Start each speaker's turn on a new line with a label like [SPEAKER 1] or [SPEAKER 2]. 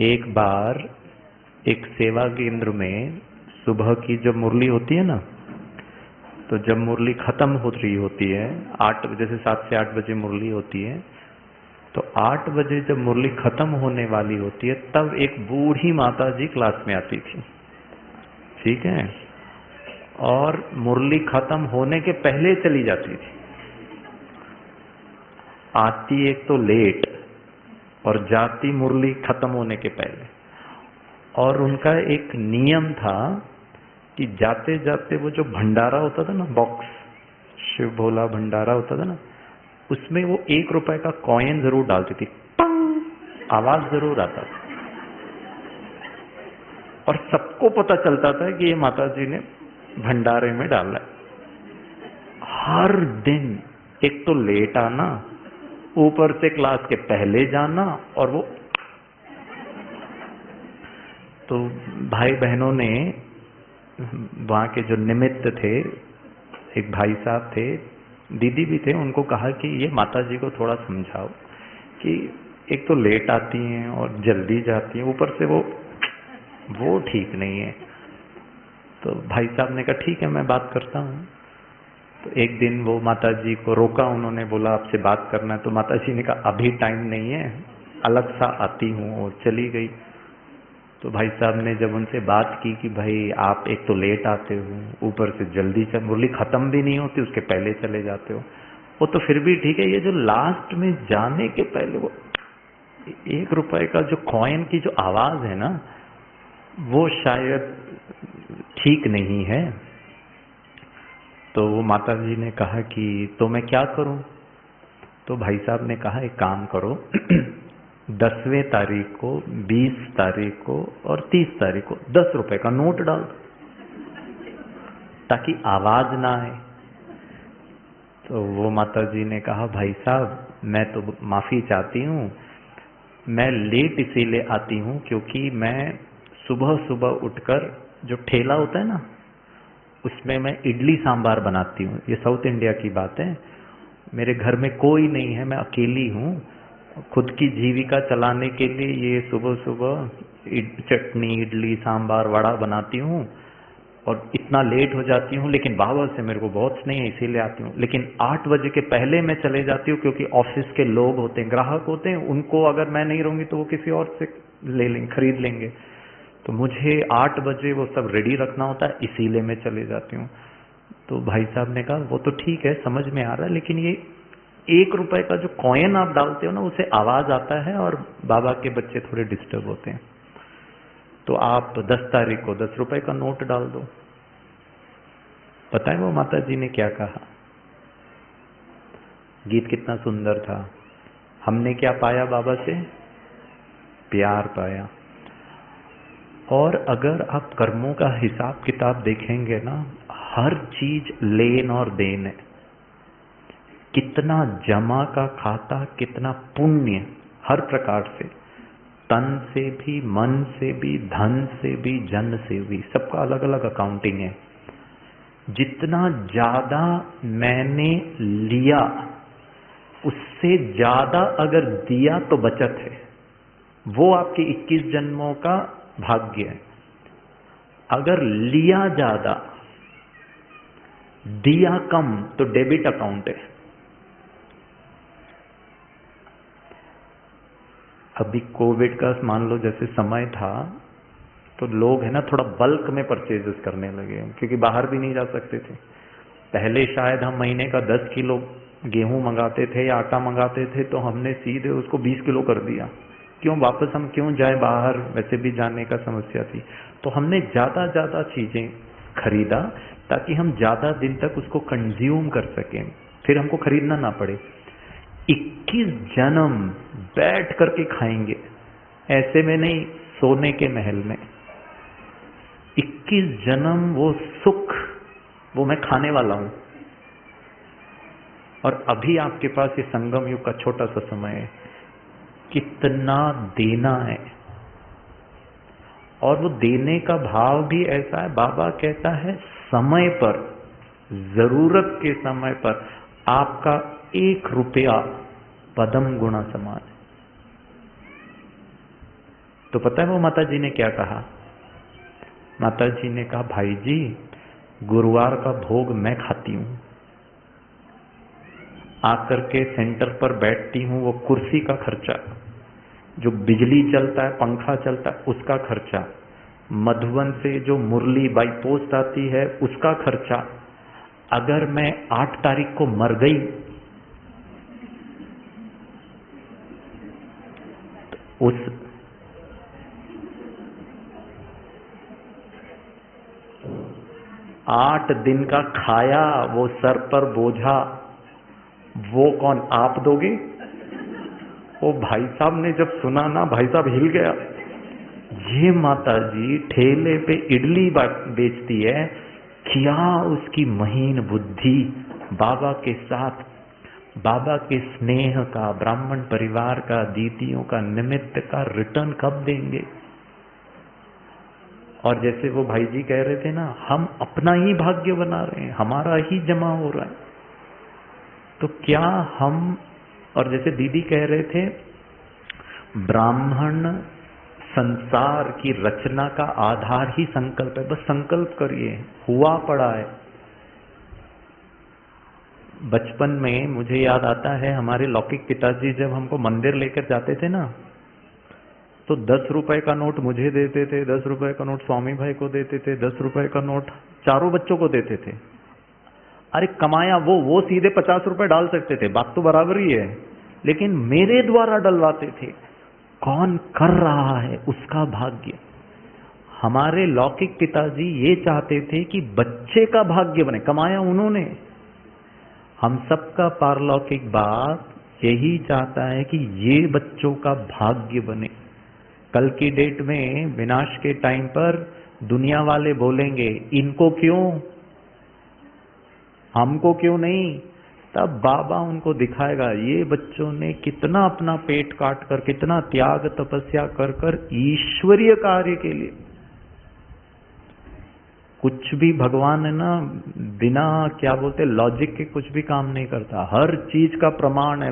[SPEAKER 1] एक बार एक सेवा केंद्र में सुबह की जब मुरली होती है ना, तो जब मुरली खत्म हो रही होती है 8 बजे से 7 से 8 बजे मुरली होती है, तो 8 बजे जब मुरली खत्म होने वाली होती है तब एक बूढ़ी माता जी क्लास में आती थी, ठीक है, और मुरली खत्म होने के पहले चली जाती थी। आती एक तो लेट और जाती मुरली खत्म होने के पहले। और उनका एक नियम था कि जाते जाते वो जो भंडारा होता था ना, बॉक्स, शिव भोला भंडारा होता था ना, उसमें वो 1 रुपए का कॉइन जरूर डालती थी, पंग, आवाज जरूर आता था। और सबको पता चलता था कि ये माता जी ने भंडारे में डाला है। हर दिन एक तो लेट आना, ऊपर से क्लास के पहले जाना, और वो तो भाई बहनों ने वहां के जो निमित्त थे, एक भाई साहब थे, दीदी भी थे, उनको कहा कि ये माता जी को थोड़ा समझाओ कि एक तो लेट आती हैं और जल्दी जाती हैं, ऊपर से वो ठीक नहीं है। तो भाई साहब ने कहा ठीक है, मैं बात करता हूँ। तो एक दिन वो माता जी को रोका, उन्होंने बोला आपसे बात करना है। तो माता जी ने कहा अभी टाइम नहीं है, अलग सा आती हूँ, और चली गई। तो भाई साहब ने जब उनसे बात की कि भाई आप एक तो लेट आते हो, ऊपर से जल्दी मुरली खत्म भी नहीं होती उसके पहले चले जाते हो, वो तो फिर भी ठीक है, ये जो लास्ट में जाने के पहले वो 1 रुपए का जो कॉइन की जो आवाज है ना, वो शायद ठीक नहीं है। तो वो माता जी ने कहा कि तो मैं क्या करूं? तो भाई साहब ने कहा एक काम करो 10वें तारीख को, 20 तारीख को और 30 तारीख को 10 रुपए का नोट डाल दो, ताकि आवाज ना आए। तो वो माता जी ने कहा भाई साहब मैं तो माफी चाहती हूँ, मैं लेट इसीलिए आती हूँ क्योंकि मैं सुबह सुबह उठकर जो ठेला होता है ना, उसमें मैं इडली सांबार बनाती हूँ। ये साउथ इंडिया की बात है। मेरे घर में कोई नहीं है, मैं अकेली हूँ। खुद की जीविका चलाने के लिए ये सुबह सुबह चटनी, इडली, सांबार, वड़ा बनाती हूँ, और इतना लेट हो जाती हूँ, लेकिन बाबा से मेरे को बहुत स्नेह है इसीलिए आती हूँ। लेकिन 8 बजे के पहले मैं चले जाती हूँ क्योंकि ऑफिस के लोग होते हैं, ग्राहक होते हैं, उनको अगर मैं नहीं रहूंगी तो वो किसी और से ले लेंगे, खरीद लेंगे। तो मुझे 8 बजे वो सब रेडी रखना होता है, इसीलिए मैं चले जाती हूँ। तो भाई साहब ने कहा वो तो ठीक है, समझ में आ रहा है, लेकिन ये 1 रुपए का जो कॉइन आप डालते हो ना, उसे आवाज आता है और बाबा के बच्चे थोड़े डिस्टर्ब होते हैं। तो आप 10 तारीख को 10 रुपए का नोट डाल दो। पता है वो माता जी ने क्या कहा? गीत कितना सुंदर था। हमने क्या पाया बाबा से? प्यार पाया। और अगर आप कर्मों का हिसाब किताब देखेंगे ना, हर चीज लेन और देन है। कितना जमा का खाता, कितना पुण्य, हर प्रकार से, तन से भी, मन से भी, धन से भी, जन से भी, सबका अलग अलग अकाउंटिंग है। जितना ज्यादा मैंने लिया उससे ज्यादा अगर दिया तो बचत है, वो आपके 21 जन्मों का भाग्य है। अगर लिया ज्यादा, दिया कम, तो डेबिट अकाउंट है। अभी कोविड का मान लो जैसे समय था, तो लोग है ना थोड़ा बल्क में परचेजेस करने लगे, क्योंकि बाहर भी नहीं जा सकते थे। पहले शायद हम महीने का 10 किलो गेहूं मंगाते थे या आटा मंगाते थे, तो हमने सीधे उसको 20 किलो कर दिया। क्यों? वापस हम क्यों जाए बाहर, वैसे भी जाने का समस्या थी। तो हमने ज्यादा चीजें खरीदा ताकि हम ज्यादा दिन तक उसको कंज्यूम कर सकें, फिर हमको खरीदना ना पड़े। 21 जन्म बैठ करके खाएंगे, ऐसे में नहीं, सोने के महल में। 21 जन्म वो सुख, वो मैं खाने वाला हूं। और अभी आपके पास ये संगम युग का छोटा सा समय है, कितना देना है। और वो देने का भाव भी ऐसा है, बाबा कहता है समय पर, जरूरत के समय पर आपका 1 रुपया पदम गुणा समान है। तो पता है वो माता जी ने क्या कहा? माता जी ने कहा, भाई जी गुरुवार का भोग मैं खाती हूं, आकर के सेंटर पर बैठती हूं, वो कुर्सी का खर्चा, जो बिजली चलता है, पंखा चलता है, उसका खर्चा, मधुबन से जो मुरली बाई पोस्ट आती है उसका खर्चा। अगर मैं 8 तारीख को मर गई तो उस 8 दिन का खाया, वो सर पर बोझा, वो कौन आप दोगे? वो भाई साहब ने जब सुना ना, भाई साहब हिल गया। ये माता जी ठेले पे इडली बेचती है, क्या उसकी महीन बुद्धि! बाबा के साथ, बाबा के स्नेह का, ब्राह्मण परिवार का, दीदियों का, निमित्त का रिटर्न कब देंगे? और जैसे वो भाई जी कह रहे थे ना, हम अपना ही भाग्य बना रहे हैं, हमारा ही जमा हो रहा है, तो क्या हम, और जैसे दीदी कह रहे थे, ब्राह्मण संसार की रचना का आधार ही संकल्प है। बस संकल्प करिए, हुआ पड़ा है। बचपन में मुझे याद आता है, हमारे लौकिक पिताजी जब हमको मंदिर लेकर जाते थे ना, तो 10 रुपए का नोट मुझे देते थे, 10 रुपए का नोट स्वामी भाई को देते थे, 10 रुपए का नोट चारों बच्चों को देते थे। अरे कमाया वो सीधे 50 रुपए डाल सकते थे, बात तो बराबर ही है, लेकिन मेरे द्वारा डलवाते थे। कौन कर रहा है उसका भाग्य। हमारे लौकिक पिताजी ये चाहते थे कि बच्चे का भाग्य बने, कमाया उन्होंने। हम सबका पारलौकिक बाप यही चाहता है कि ये बच्चों का भाग्य बने। कल की डेट में, विनाश के टाइम पर दुनिया वाले बोलेंगे, इनको क्यों, हमको क्यों नहीं? तब बाबा उनको दिखाएगा, ये बच्चों ने कितना अपना पेट काट कर, कितना त्याग तपस्या कर कर ईश्वरीय कार्य के लिए। कुछ भी भगवान है ना, बिना क्या बोलते लॉजिक के कुछ भी काम नहीं करता, हर चीज का प्रमाण है।